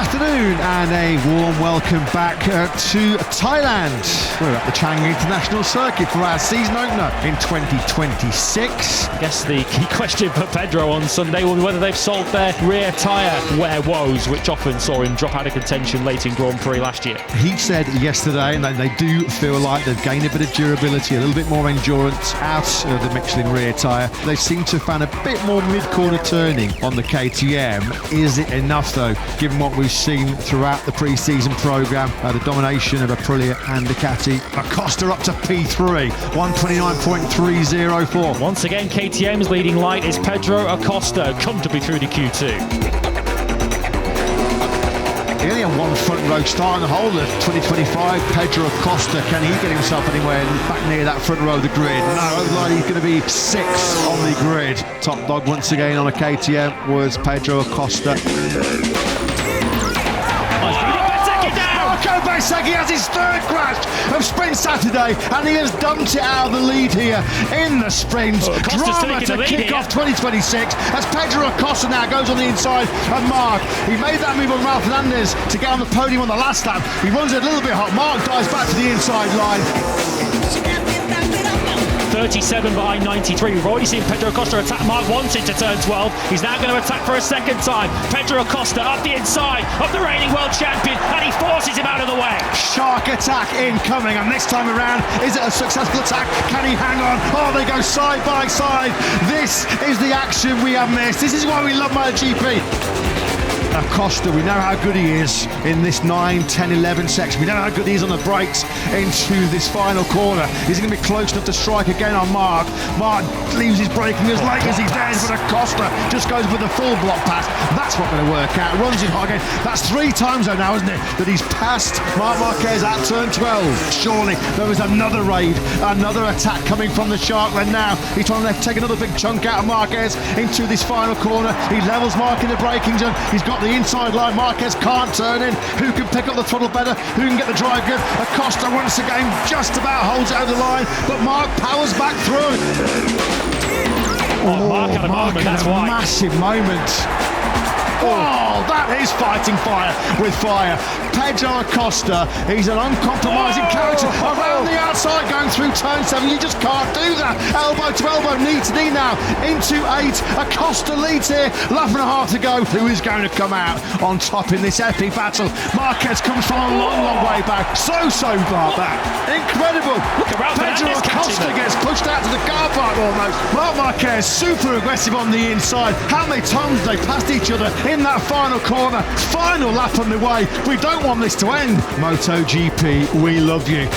afternoon and a warm welcome back to Thailand. We're at the Chang International Circuit for our season opener in 2026. I guess the key question for Pedro on Sunday will be whether they've solved their rear tyre wear woes, which often saw him drop out of contention late in Grand Prix last year. He said yesterday that they do feel like they've gained a bit of durability, a little bit more endurance out of the Michelin rear tyre. They seem to have found a bit more mid-corner turning on the KTM. Is it enough though, given what we've seen throughout the pre-season programme, the domination of Aprilia and Ducati? Acosta up to P3, 129.304. Once again, KTM's leading light is Pedro Acosta, comfortably through to Q2. He only had one front row start in the whole of 2025. Pedro Acosta, can he get himself anywhere back near that front row of the grid? No, like he's going to be 6 on the grid. Top dog once again on a KTM was Pedro Acosta. He has his third crash of Sprint Saturday and he has dumped it out of the lead here in the sprint. Drama to kick off 2026 as Pedro Acosta now goes on the inside of Marc. He made that move on Ralph Fernandez to get on the podium on the last lap. He runs it a little bit hot. Marc dives back to the inside line. 37 behind 93. We've already seen Pedro Acosta attack Marc once into turn 12. He's now going to attack for a second time. Pedro Acosta up the inside of the reigning world champion and he forces him out of the way. Shark attack incoming, and this time around, is it a successful attack? Can he hang on? Oh, they go side by side. This is the action we have missed. This is why we love MotoGP. Acosta, we know how good he is in this 9, 10, 11 section. We know how good he is on the brakes into this final corner. He's going to be close enough to strike again on Marc. Marc leaves his braking as late as he dares, but Acosta just goes with the full block pass. That's not going to work out. Runs in hot again. That's 3 times though now, isn't it, that he's passed Marc Marquez at turn 12. Surely there was another raid, another attack coming from the Sharkland now. He's trying to take another big chunk out of Marquez into this final corner. He levels Marc in the braking zone. He's got the inside line. Marquez can't turn in. Who can pick up the throttle better? Who can get the drive good? Acosta once again just about holds it over the line, but Marc powers back through. Marc had a moment, that's why. Massive moment. Oh, that is fighting fire with fire. Pedro Acosta, he's an uncompromising character around the outside going through turn 7. You just can't do that. Elbow to elbow, knee to knee now into 8. Acosta leads here, lap and a half to go. Who is going to come out on top in this epic battle? Marquez comes from a long, long way back. So far back. Incredible. Look around. Pedro Acosta gets pushed out to the car park almost. Marc Marquez super aggressive on the inside. How many times have they passed each other in that final corner? Final lap on the way. We don't want this to end. MotoGP, we love you.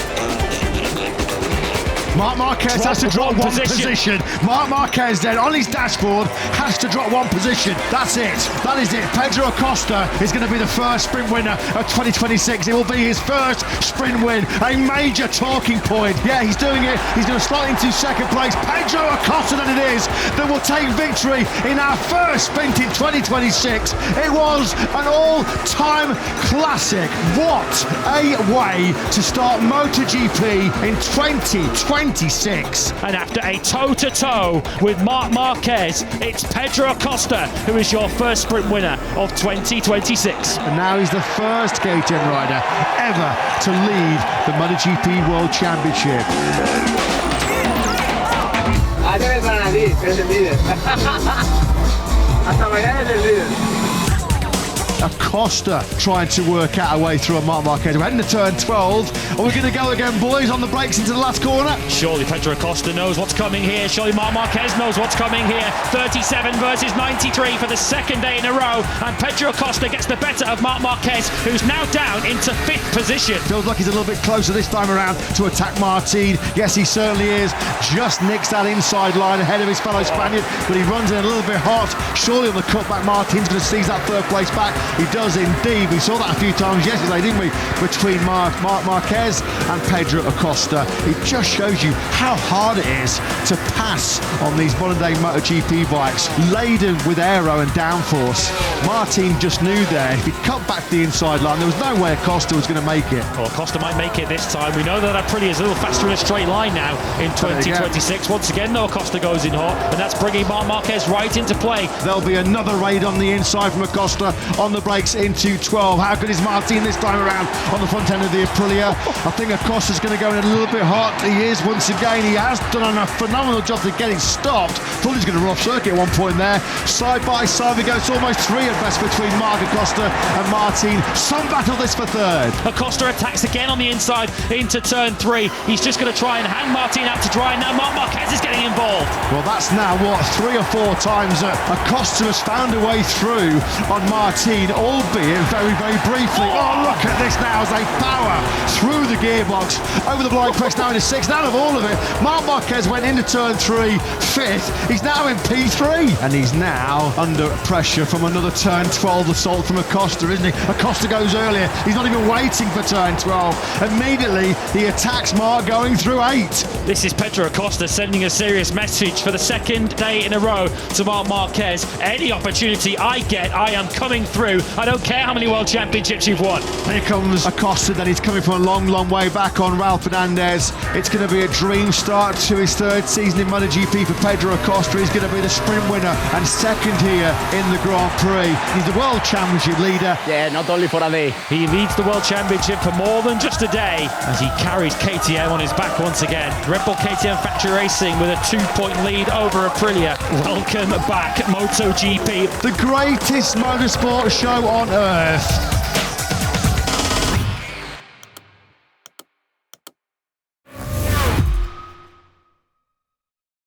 Marc Marquez has to drop one position. Marc Marquez then on his dashboard has to drop 1 position. That's it. That is it. Pedro Acosta is going to be the first sprint winner of 2026. It will be his first sprint win. A major talking point. Yeah, he's doing it. He's going to slot into second place. Pedro Acosta then it is that will take victory in our first sprint in 2026. It was an all-time classic. What a way to start MotoGP in 2026. And after a toe-to-toe with Marc Marquez, it's Pedro Acosta who is your first sprint winner of 2026. And now he's the first KTM rider ever to lead the MotoGP World Championship. Acosta trying to work out a way through a Marc Marquez. We're heading to turn 12. Are we going to go again, boys, on the brakes into the last corner? Surely Pedro Acosta knows what's coming here. Surely Marc Marquez knows what's coming here. 37 versus 93 for the second day in a row. And Pedro Acosta gets the better of Marc Marquez, who's now down into 5th position. Feels like he's a little bit closer this time around to attack Martin. Yes, he certainly is. Just nicks that inside line ahead of his fellow Spaniard, but he runs in a little bit hot. Surely on the cutback, Martin's going to seize that 3rd place back. He does indeed. We saw that a few times yesterday, didn't we? Between Marc Marquez and Pedro Acosta. It just shows you how hard it is to pass on these modern-day MotoGP bikes, laden with aero and downforce. Martin just knew there, if he cut back the inside line, there was no way Acosta was going to make it. Well, Acosta might make it this time. We know that Aprilia is a little faster in a straight line now in 2026. Once again, though, Acosta goes in hot, and that's bringing Marc Marquez right into play. There'll be another raid on the inside from Acosta on the brakes into 12. How good is Martin this time around on the front end of the Aprilia? I think Acosta's going to go in a little bit hot. He is once again. He has done a phenomenal job to get it stopped. Thought he was going to run off circuit at one point there. Side by side we go. It's almost 3 at best between Marc Acosta and Martin. Some battle this for third. Acosta attacks again on the inside into turn 3. He's just going to try and hang Martin out to dry. Now Marc Marquez is getting involved. Well, that's now, 3 or 4 times Acosta has found a way through on Martin, albeit very, very briefly. Oh, look at this now as they power through the gearbox, over the blind press now into 6th. Out of all of it, Marc Marquez went into turn 3, 5th. He's now in P3. And he's now under pressure from another turn 12 assault from Acosta, isn't he? Acosta goes earlier. He's not even waiting for turn 12. Immediately, he attacks Marc going through 8. This is Pedro Acosta sending a serious message for the second day in a row to Marc Marquez. Any opportunity I get, I am coming through. I don't care how many World Championships you've won. Here comes Acosta, then he's coming from a long, long way back on Ralph Fernandez. It's going to be a dream start to his 3rd season in MotoGP for Pedro Acosta. He's going to be the sprint winner and 2nd here in the Grand Prix. He's the World Championship leader. Yeah, not only for a day. He leads the World Championship for more than just a day as he carries KTM on his back once again. Red Bull KTM Factory Racing with a 2-point lead over Aprilia. Welcome back, MotoGP. The greatest motorsport show on earth.